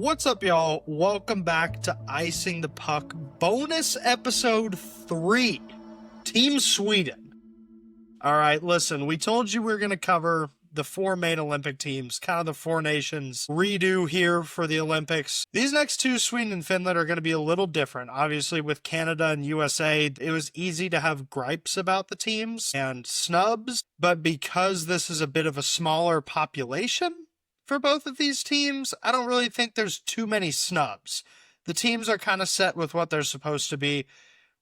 What's up, y'all? Welcome back to Icing the Puck bonus episode 3, Team Sweden. All right, listen, we told you we were going to cover the 4 main Olympic teams, kind of the 4 nations redo here for the Olympics. These next 2, Sweden and Finland, are going to be a little different. Obviously, with Canada and USA, it was easy to have gripes about the teams and snubs, but because this is a bit of a smaller population for both of these teams, I don't really think there's too many snubs. The teams are kind of set with what they're supposed to be.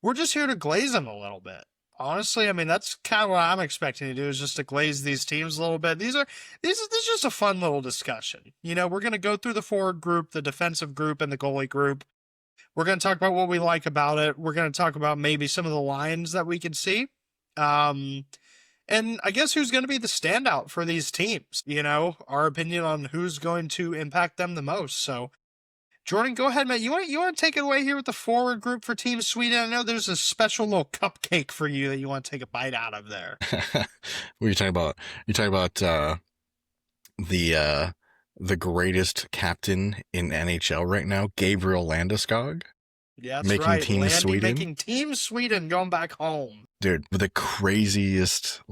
We're just here to glaze them a little bit. Honestly, I mean, that's kind of what I'm expecting to do, is just to glaze these teams a little bit. This is just a fun little discussion. You know, we're going to go through the forward group, the defensive group, and the goalie group. We're going to talk about what we like about it. We're going to talk about maybe some of the lines that we can see. And I guess who's going to be the standout for these teams, you know, our opinion on who's going to impact them the most. So, Jordan, go ahead, man. You want to take it away here with the forward group for Team Sweden? I know there's a special little cupcake for you that you want to take a bite out of there. What are you talking about? You're talking about the greatest captain in NHL right now, Gabriel Landeskog? Yeah, that's making right. Team Landy Sweden? making Team Sweden going back home. Dude, the craziest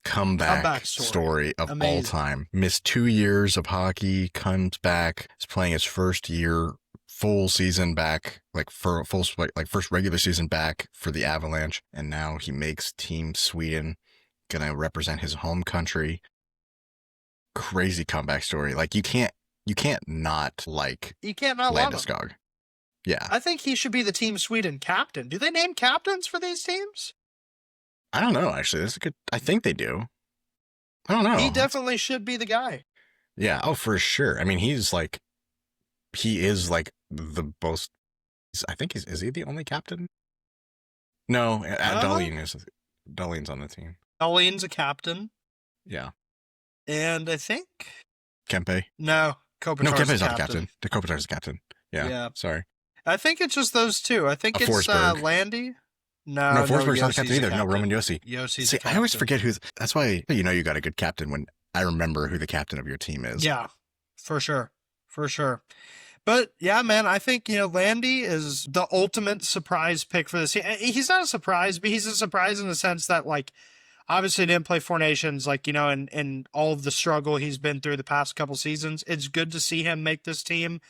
comeback story of Amazing. all time. Missed 2 years of hockey, comes back, is playing his first year, full season back, first regular season back for the Avalanche, and now he makes Team Sweden, gonna represent his home country. Crazy comeback story. Like you can't not like You can't not love him. Landeskog. Yeah. I think he should be the Team Sweden captain. Do they name captains for these teams? I don't know, actually. That's a good. I think they do. I don't know. He definitely should be the guy. Yeah. Oh, for sure. I mean, he is like the most. I think is he the only captain? No, Dahlin's on the team. Dahlin's a captain. Yeah. And I think Kempe. no, Kopitar's No, Kempe's the not the captain. The Kopitar's the captain. Yeah. Sorry. I think it's just those two. I think it's Forsberg. Landy. No, Forsberg's not the Yossi's captain either. No, Roman Yossi. Yossi's See, I always forget who's. That's why you know you got a good captain when I remember who the captain of your team is. Yeah, for sure. But yeah, man, I think, you know, Landy is the ultimate surprise pick for this. He's not a surprise, but he's a surprise in the sense that, like, obviously he didn't play 4 Nations, like, you know, and all of the struggle he's been through the past couple seasons. It's good to see him make this team.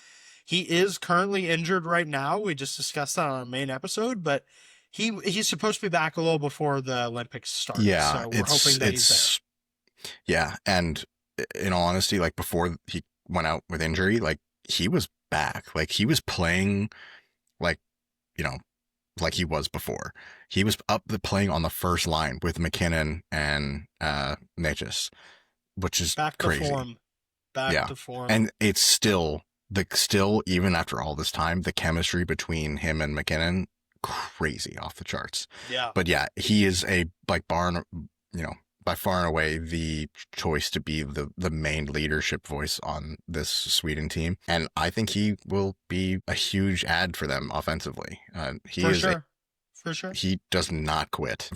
He is currently injured right now. We just discussed that on our main episode, but he's supposed to be back a little before the Olympics start. Yeah, so we're hoping that he's there. Yeah, and in all honesty, like before he went out with injury, like he was back. Like he was playing, like, you know, like he was before. He was playing on the first line with McKinnon and Necas, which is back crazy. To form. Back to form. And it's still even after all this time, the chemistry between him and McKinnon, crazy, off the charts. Yeah. But yeah, he is by far and away the choice to be the main leadership voice on this Sweden team. And I think he will be a huge add for them offensively. For sure. He does not quit.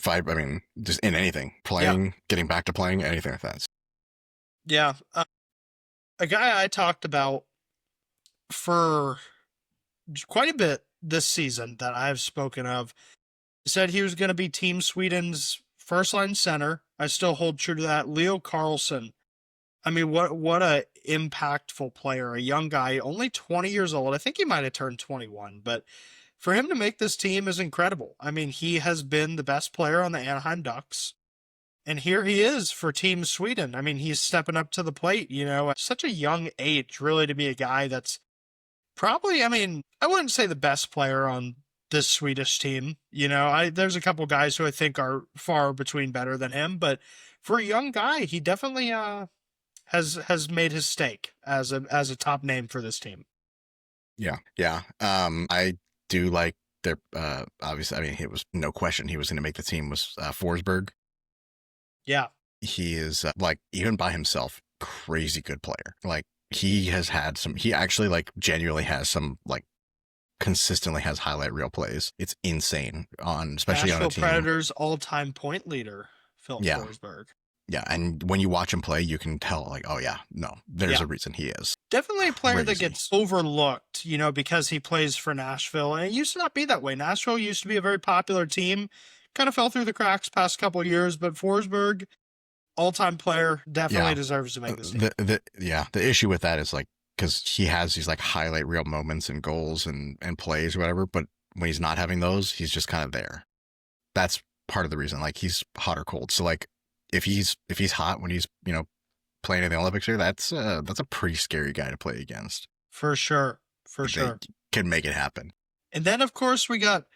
Just in anything, playing, getting back to playing, anything like that. Yeah. A guy I talked about for quite a bit this season that I've spoken of said he was going to be Team Sweden's first line center. I still hold true to that. Leo Carlsson. I mean, what a impactful player, a young guy, only 20 years old. I think he might have turned 21, but for him to make this team is incredible. I mean, he has been the best player on the Anaheim Ducks, and here he is for Team Sweden. I mean, he's stepping up to the plate, you know, at such a young age, really, to be a guy that's probably, I mean, I wouldn't say the best player on this Swedish team. You know, there's a couple guys who I think are far between better than him, but for a young guy, he definitely has made his stake as a top name for this team. Yeah. I do like their obviously. I mean, it was no question he was going to make the team. Was Forsberg. Yeah, he is even by himself, crazy good player. Like he actually genuinely has some consistently has highlight reel plays. It's insane especially Nashville on a team. Predators all-time point leader, Phil Forsberg. Yeah, and when you watch him play, you can tell, like, oh yeah, no, there's Yeah. a reason he is. Definitely a player that Crazy. gets overlooked, because he plays for Nashville. And it used to not be that way. Nashville used to be a very popular team. Kind of fell through the cracks past couple of years, but Forsberg, all-time player, definitely Yeah. deserves to make this team. The issue with that is like, because he has these like highlight reel moments and goals and plays or whatever, but when he's not having those, he's just kind of there. That's part of the reason. Like, he's hot or cold. So like, if he's hot when he's playing in the Olympics here, that's a pretty scary guy to play against. For sure. For They sure. can make it happen. And then, of course, we got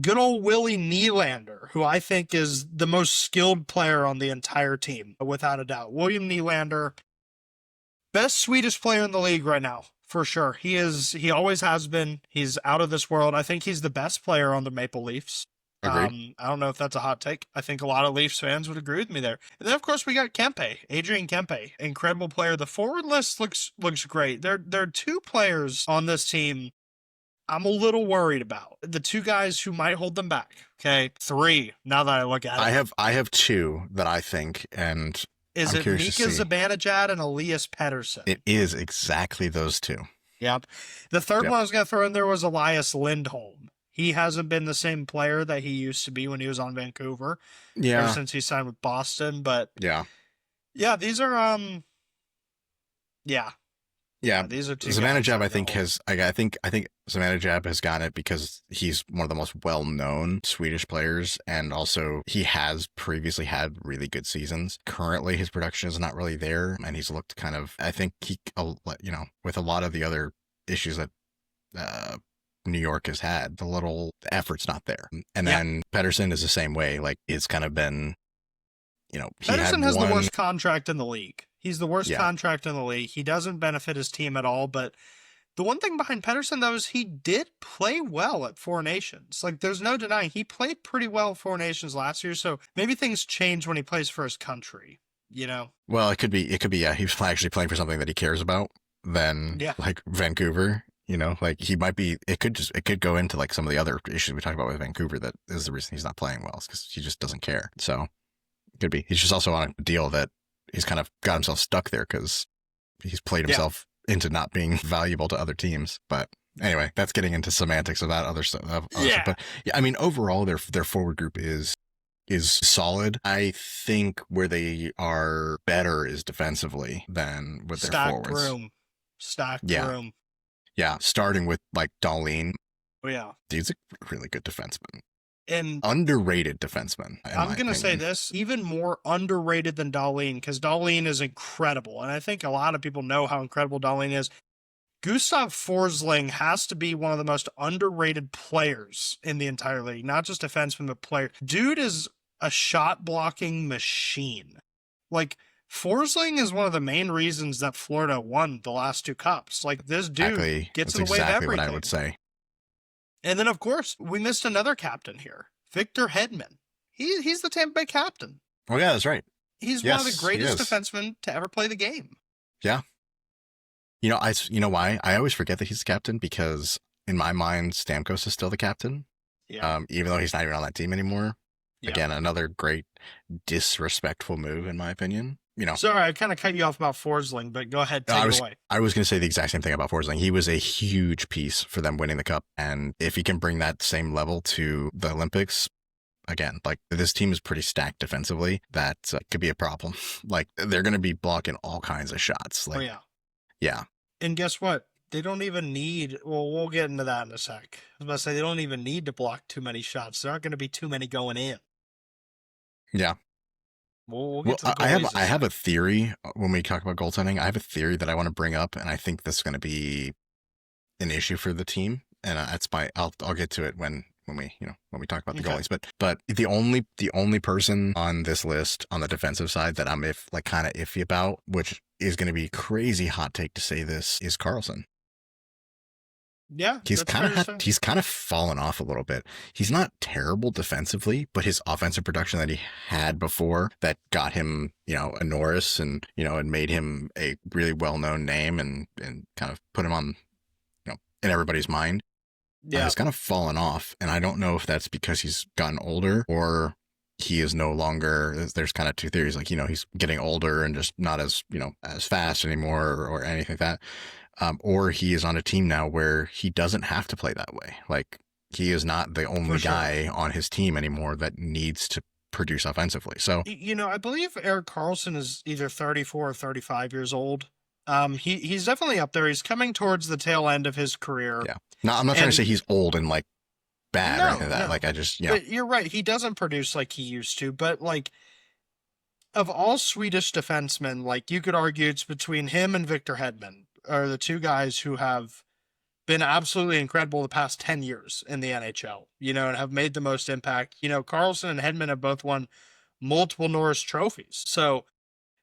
good old Willie Nylander, who I think is the most skilled player on the entire team, without a doubt. William Nylander, best Swedish player in the league right now, for sure. He always has been. He's out of this world. I think he's the best player on the Maple Leafs. Agreed. I don't know if that's a hot take. I think a lot of Leafs fans would agree with me there. And then, of course, we got Kempe, Adrian Kempe, incredible player. The forward list looks great. There are two players on this team I'm a little worried about. The two guys who might hold them back. Okay, three. Now that I look at it, I have two that I think, and is I'm it curious to Mika see. Zibanejad and Elias Pettersson? It is exactly those two. Yep. The third Yep. one I was going to throw in there was Elias Lindholm. He hasn't been the same player that he used to be when he was on Vancouver, ever Yeah, since he signed with Boston. But yeah, these are yeah. these are two. guys Zibanejad, that I think, will- I think Zibanejad has gotten it because he's one of the most well-known Swedish players, and also he has previously had really good seasons. Currently, his production is not really there, and he's looked kind of. I think with a lot of the other issues that New York has had, the effort's not there. And Yeah. then Pedersen is the same way. Like, it's kind of been, he Pedersen had has one. the worst contract in the league. He's the worst Yeah. contract in the league. He doesn't benefit his team at all. But the one thing behind Pedersen, though, is he did play well at Four Nations. Like, there's no denying he played pretty well at Four Nations last year. So maybe things change when he plays for his country. Well, it could be. Yeah, he's actually playing for something that he cares about than Yeah. like Vancouver. Like, he might be. It could go into like some of the other issues we talked about with Vancouver. That is the reason he's not playing well, is because he just doesn't care. So it could be. He's just also on a deal that he's kind of got himself stuck there because he's played himself into not being valuable to other teams. But anyway, that's getting into semantics of that other stuff. Yeah. But yeah, I mean, overall, their forward group is solid. I think where they are better is defensively than with their Stacked forwards. room. Stacked Yeah. room. Yeah, starting with like Dahlin. Oh, yeah. He's a really good defenseman. And Underrated defenseman. I'm going to say this, even more underrated than Dahlin, because Dahlin is incredible. And I think a lot of people know how incredible Dahlin is. Gustav Forsling has to be one of the most underrated players in the entire league. Not just defenseman, but player. Dude is a shot blocking machine. Like, Forsling is one of the main reasons that Florida won the last two cups. Like, this dude Exactly. gets That's in the way of exactly everything. what I would say. And then, of course, we missed another captain here, Victor Hedman. He's the Tampa Bay captain. Oh yeah, that's right. He's one of Yes, the he greatest is. defensemen to ever play the game. You know why? I always forget that he's the captain, because in my mind, Stamkos is still the captain. Yeah. Even though he's not even on that team anymore. Yeah. Again, another great disrespectful move, in my opinion. Sorry, I kind of cut you off about Forsling, but go ahead, No, take I it away. I was going to say the exact same thing about Forsling. He was a huge piece for them winning the cup. And if he can bring that same level to the Olympics, again, like, this team is pretty stacked defensively. That could be a problem. Like, they're going to be blocking all kinds of shots. Like, Oh, yeah. yeah. And guess what? They don't even need, well, we'll get into that in a sec. I was about to say, they don't even need to block too many shots. There aren't going to be too many going in. Yeah. We'll Well, get to the I have goalies in a I have sec. a theory when we talk about goaltending. I have a theory that I want to bring up, and I think this is going to be an issue for the team. And I'll get to it when we talk about the Okay. goalies. But the only person on this list on the defensive side that I'm kind of iffy about, which is going to be a crazy hot take to say this, is Carlson. Yeah. He's that's kind fair to of say. he's kind of fallen off a little bit. He's not terrible defensively, but his offensive production that he had before that got him, a Norris and made him a really well-known name and kind of put him on, in everybody's mind. Yeah. Has kind of fallen off, and I don't know if that's because he's gotten older or he is no longer, there's kind of two theories, like, he's getting older and just not as, as fast anymore or anything like that. Or he is on a team now where he doesn't have to play that way. Like, he is not the only guy on his team anymore that needs to produce offensively. So, I believe Erik Karlsson is either 34 or 35 years old. He's definitely up there. He's coming towards the tail end of his career. Yeah. No, I'm not trying to say he's old and like bad or anything like that. No. Like, I just, But you're right. He doesn't produce like he used to. But like, of all Swedish defensemen, like you could argue it's between him and Victor Hedman are the two guys who have been absolutely incredible the past 10 years in the NHL, and have made the most impact. Karlsson and Hedman have both won multiple Norris trophies. So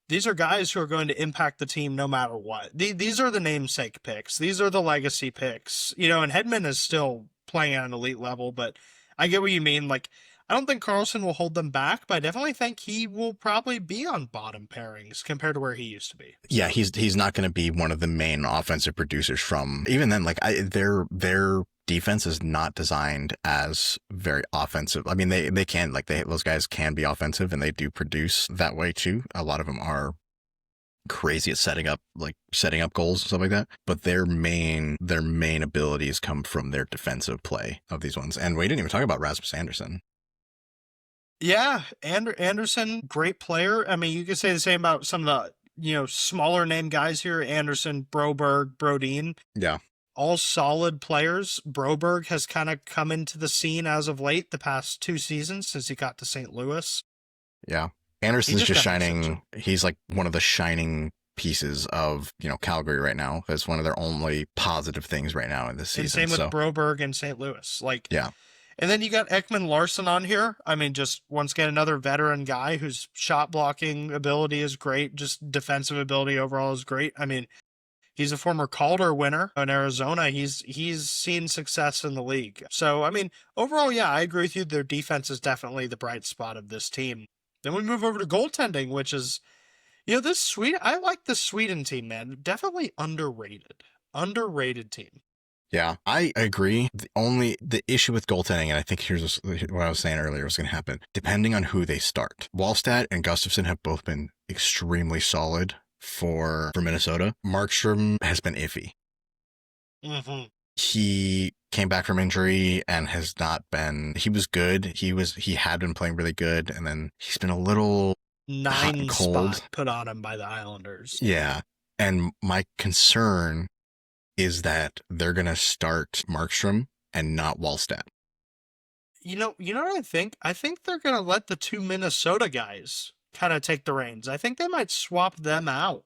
these are guys who are going to impact the team no matter what. These are the namesake picks. These are the legacy picks, and Hedman is still playing at an elite level, but I get what you mean. Like, I don't think Karlsson will hold them back, but I definitely think he will probably be on bottom pairings compared to where he used to be. Yeah, he's not going to be one of the main offensive producers from, even then, like their defense is not designed as very offensive. I mean, they can, like, those guys can be offensive and they do produce that way too. A lot of them are crazy at setting up goals and stuff like that, but their main abilities come from their defensive play of these ones. And we didn't even talk about Rasmus Andersson. Yeah, Andersson, great player. I mean, you could say the same about some of the, smaller name guys here. Andersson, Broberg, Brodin. Yeah. All solid players. Broberg has kind of come into the scene as of late, the past 2 seasons since he got to St. Louis. Yeah. Anderson's just shining. He's like one of the shining pieces of, Calgary right now. That's one of their only positive things right now in this season. And same with Broberg and St. Louis. Like, yeah. And then you got Ekman Larsson on here. I mean, just once again, another veteran guy whose shot blocking ability is great. Just defensive ability overall is great. I mean, he's a former Calder winner in Arizona. He's seen success in the league. So, I mean, overall, yeah, I agree with you. Their defense is definitely the bright spot of this team. Then we move over to goaltending, which is, I like the Sweden team, man. Definitely underrated. Underrated team. Yeah, I agree. The issue with goaltending, and I think here's what I was saying earlier was going to happen, depending on who they start. Wallstedt and Gustafsson have both been extremely solid for Minnesota. Markstrom has been iffy. Mm-hmm. He came back from injury and has not been, he was good. He had been playing really good, and then he's been a little 9 spot put on him by the Islanders. Yeah. And my concern is that they're going to start Markstrom and not Wallstedt. You know what I think? I think they're going to let the 2 Minnesota guys kind of take the reins. I think they might swap them out.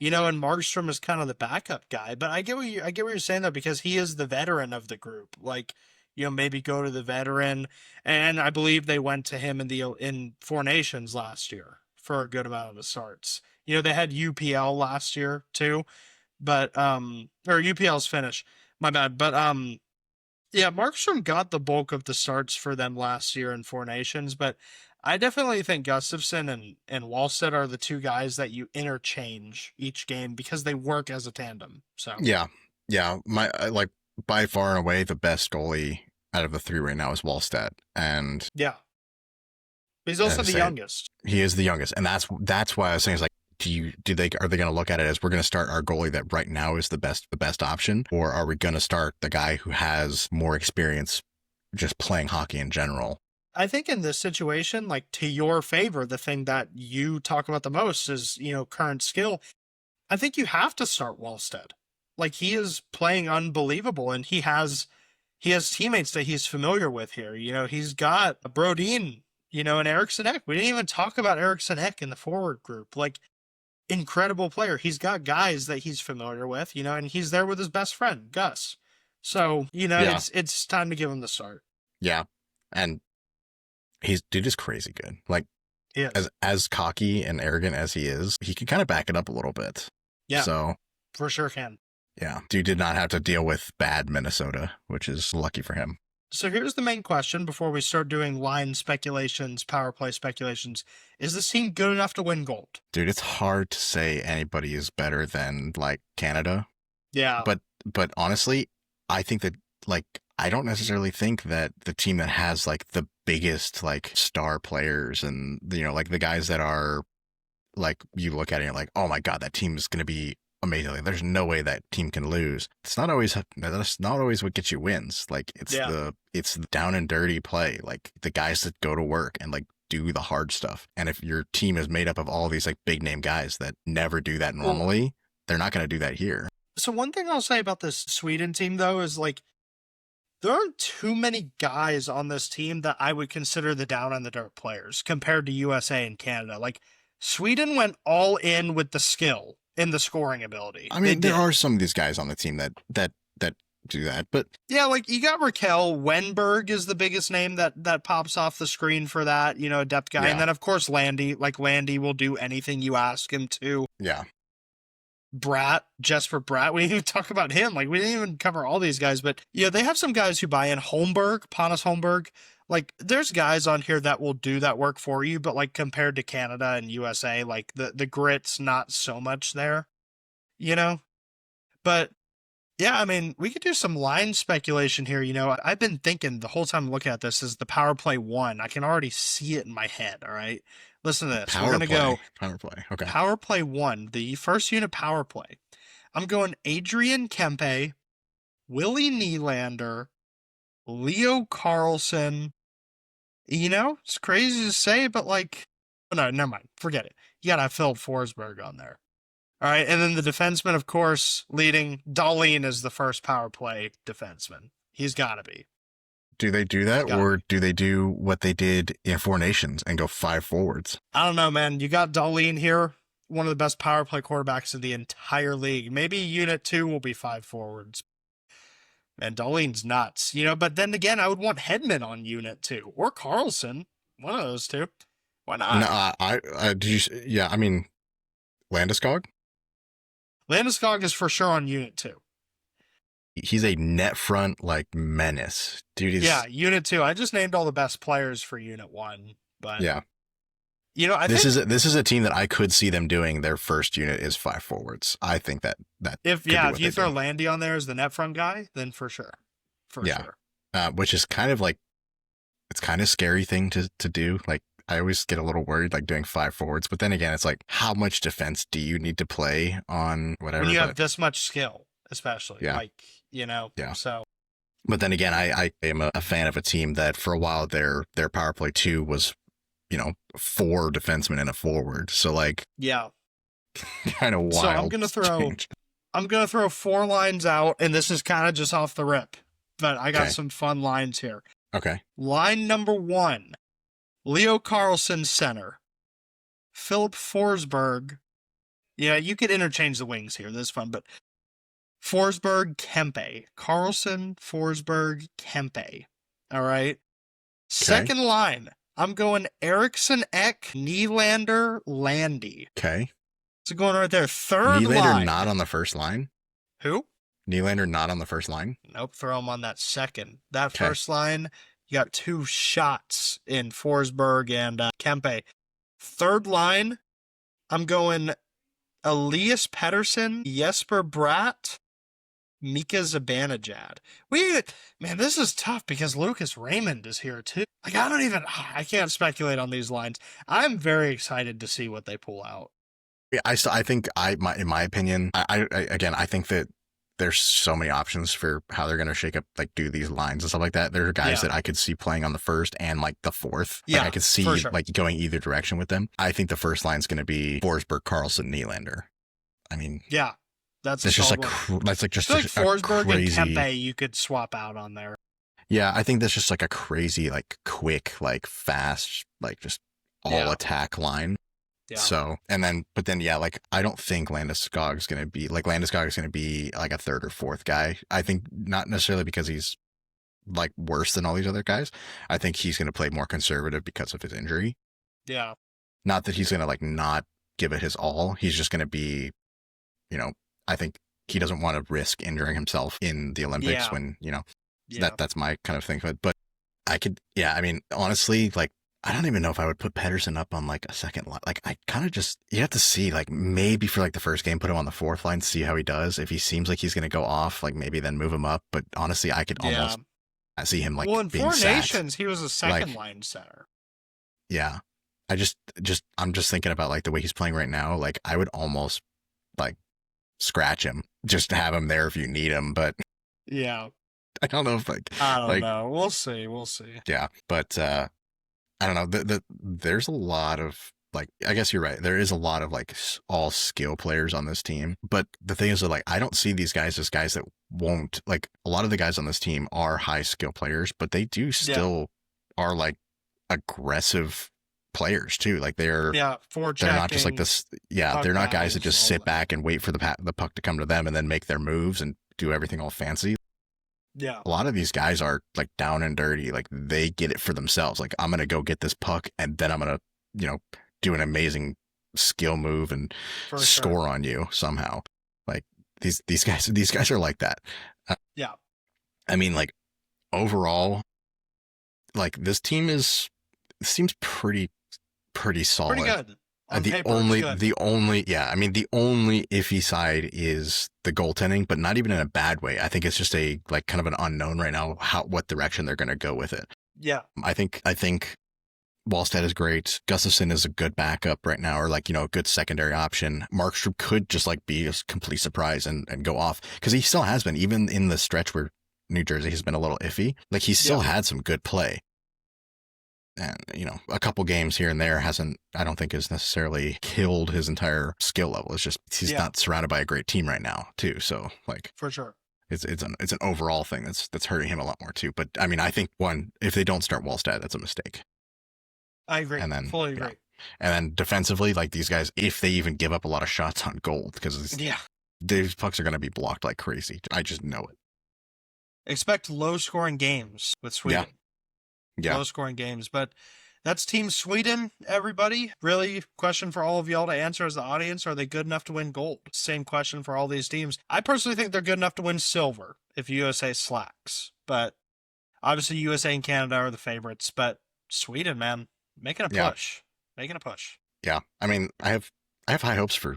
And Markstrom is kind of the backup guy, but I get what you're saying though, because he is the veteran of the group. Like, maybe go to the veteran, and I believe they went to him in 4 Nations last year for a good amount of the starts. They had UPL last year too, but or UPL's finish. My bad, but yeah, Markstrom got the bulk of the starts for them last year in 4 Nations, but I definitely think Gustafsson and Wallstedt are the 2 guys that you interchange each game because they work as a tandem. So yeah, by far and away the best goalie out of the 3 right now is Wallstedt, and yeah, he's also the youngest. He is the youngest, and that's why I was saying is like, are they going to look at it as we're going to start our goalie that right now is the best option, or are we going to start the guy who has more experience just playing hockey in general? I think in this situation, like, to your favor, the thing that you talk about the most is, current skill. I think you have to start Wallstedt. Like, he is playing unbelievable, and he has teammates that he's familiar with here. He's got Brodin, and Eriksson Ek. We didn't even talk about Eriksson Ek in the forward group. Like, incredible player. He's got guys that he's familiar with, and he's there with his best friend, Gus. So, it's time to give him the start. Yeah. And dude is crazy good. Like, yeah. As cocky and arrogant as he is, he can kind of back it up a little bit. Yeah. So for sure can. Yeah. Dude did not have to deal with bad Minnesota, which is lucky for him. So here's the main question before we start doing line speculations, power play speculations. Is this team good enough to win gold? Dude, it's hard to say anybody is better than, like, Canada. Yeah. But honestly, I think that, like, I don't necessarily think that the team that has, like, the biggest like star players, and like the guys that are like, you look at it and you're like, oh my god, that team is going to be amazing. Like, there's no way that team can lose. That's not always what gets you wins. Like it's the down and dirty play, like the guys that go to work and like do the hard stuff. And if your team is made up of all these like big name guys that never do that normally, they're not going to do that here. So one thing I'll say about this Sweden team though is like, there aren't too many guys on this team that I would consider the down and the dirt players compared to USA and Canada. Like, Sweden went all in with the skill and the scoring ability. I mean, there are some of these guys on the team that do that, but yeah, like you got Raquel Wenberg is the biggest name that pops off the screen for that, a depth guy. And then of course Landy, like Landy will do anything you ask him to. Yeah. Jesper Bratt, we didn't even talk about him. Like, we didn't even cover all these guys, but they have some guys who buy in. Panos Holmberg. Like, there's guys on here that will do that work for you, but like compared to Canada and USA, like the grit's not so much there, But yeah, I mean, we could do some line speculation here. I've been thinking the whole time looking at this is the power play 1. I can already see it in my head. All right. Listen to this. We're going to go power play. Okay. Power play 1, the first unit power play. I'm going Adrian Kempe, Willie Nylander, Leo Carlson. It's crazy to say, but like, no, never mind. Forget it. You got to have Philip Forsberg on there. All right. And then the defenseman, of course, leading Dahlin as the first power play defenseman. He's got to be. Do they do that, or do they do what they did in Four Nations and go 5 forwards? I don't know, man. You got Dahlin here, one of the best power play quarterbacks in the entire league. Maybe Unit 2 will be 5 forwards. And Dahlin's nuts, But then again, I would want Hedman on Unit 2 or Carlson, one of those two. Why not? No, I mean, Landeskog. Landeskog is for sure on Unit 2. He's a net front like menace, dude. Yeah, Unit 2. I just named all the best players for Unit 1, but yeah, this is a team that I could see them doing. Their first unit is 5 forwards. I think that if you throw Landy on there as the net front guy, then for sure, sure. Which is kind of like, it's kind of scary thing to do. Like, I always get a little worried like doing 5 forwards, but then again, it's like, how much defense do you need to play on whatever? When you have this much skill, especially So, but then again, I am a fan of a team that for a while their power play 2 was 4 defensemen and a forward. So like, yeah, kind of wild. So I'm gonna throw 4 lines out, and this is kind of just off the rip, but I got some fun lines here. Okay. Line number 1, Leo Carlson center, Philip Forsberg. Yeah, you could interchange the wings here. This is fun, but Forsberg, Kempe. Carlson, Forsberg, Kempe. All right. Second line, I'm going Eriksson, Ek, Nylander, Landy. Okay. So going right there. Third Nylander line. Not on the first line? Who? Nylander not on the first line? Nope, throw him on that second. That first line, you got 2 shots in Forsberg and Kempe. Third line, I'm going Elias Pettersson, Jesper Bratt, Mika Zibanejad. Man, this is tough because Lucas Raymond is here too. Like, I can't speculate on these lines. I'm very excited to see what they pull out. Yeah, in my opinion, I think that there's so many options for how they're going to shake up, like do these lines and stuff like that. There are guys that I could see playing on the first and like the fourth. Like, I could see like going either direction with them. I think the first line is going to be Forsberg, Carlson, Nylander. I mean, yeah. That's just like Forsberg crazy... and Kempe you could swap out on there. Yeah, I think that's just like a crazy, like quick, like fast, like just all attack line. Yeah. So, but then, like, I don't think Landeskog is going to be like a third or fourth guy. I think not necessarily because he's like worse than all these other guys. I think he's going to play more conservative because of his injury. Yeah. Not that he's going to like not give it his all. He's just going to be, I think he doesn't want to risk injuring himself in the Olympics when, that's my kind of thing. But I could, I mean, honestly, like, I don't even know if I would put Pettersson up on like a second line. Like, I kind of you have to see, like, maybe for like the first game, put him on the fourth line, see how he does. If he seems like he's going to go off, like maybe then move him up. But honestly, I could I see him like well, in being Four sacked. Nations, he was a second Like- line center. Yeah. I'm just thinking about like the way he's playing right now. Like I would almost like scratch him just to have him there if you need him. But Yeah, I don't know if like, I don't like, know. We'll see. We'll see. yeah, but I don't know. There's a lot of like, I guess you're right. There is a lot of like all skill players on this team. But the thing is that like, I don't see these guys as guys that won't like a lot of the guys on this team are high skill players, but they do still are like aggressive players too. Like they're not just like this. Yeah. puck They're not guys that battles, just all sit that. back and wait for the puck to come to them and then make their moves and do everything all fancy. Yeah, A lot of these guys are like down and dirty. Like they get it for themselves. Like I'm going to go get this puck and then I'm going to, do an amazing skill move and for sure. score on you somehow. Like these guys are like that. Yeah. I mean, like overall, like this seems pretty solid. Pretty good. On The paper, it's good. the only iffy side is the goaltending, but not even in a bad way. I think it's just a like kind of an unknown right now what direction they're going to go with it. Yeah, I think Wallstedt is great. Gustafsson is a good backup right now, or like, a good secondary option. Markstrom could just like be a complete surprise and go off because he still has been, even in the stretch where New Jersey has been a little iffy. Like he still had some good play. And, a couple games here and there I don't think has necessarily killed his entire skill level. It's just, he's not surrounded by a great team right now too. So like, for sure. it's an overall thing that's hurting him a lot more too. But I mean, I think if they don't start Wallstedt, that's a mistake. I agree. And then, Fully agree. And then defensively, like these guys, if they even give up a lot of shots on goal, because these pucks are going to be blocked like crazy. I just know it. Expect low scoring games with Sweden. Yeah. Low scoring games. But that's Team Sweden, everybody. Really, question for all of y'all to answer as the audience. Are they good enough to win gold? Same question for all these teams. I personally think they're good enough to win silver if USA slacks. But obviously USA and Canada are the favorites. But Sweden, man, making a push. Making a push. Yeah. I mean, I have high hopes for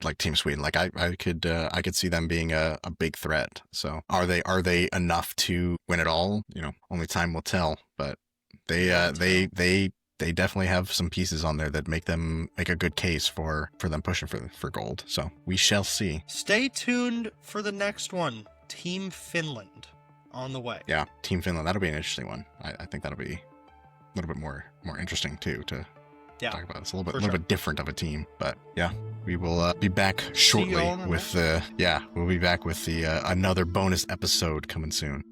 like Team Sweden. Like I could see them being a big threat. So are they enough to win it all? Only time will tell. But they definitely have some pieces on there that make a good case for them pushing for gold. So we shall see. Stay tuned for the next one. Team Finland on the way. Yeah, Team Finland. That'll be an interesting one. I think that'll be a little bit more interesting too to talk about. It's a little bit different of a team, but yeah, we will be back shortly with we'll be back with the another bonus episode coming soon.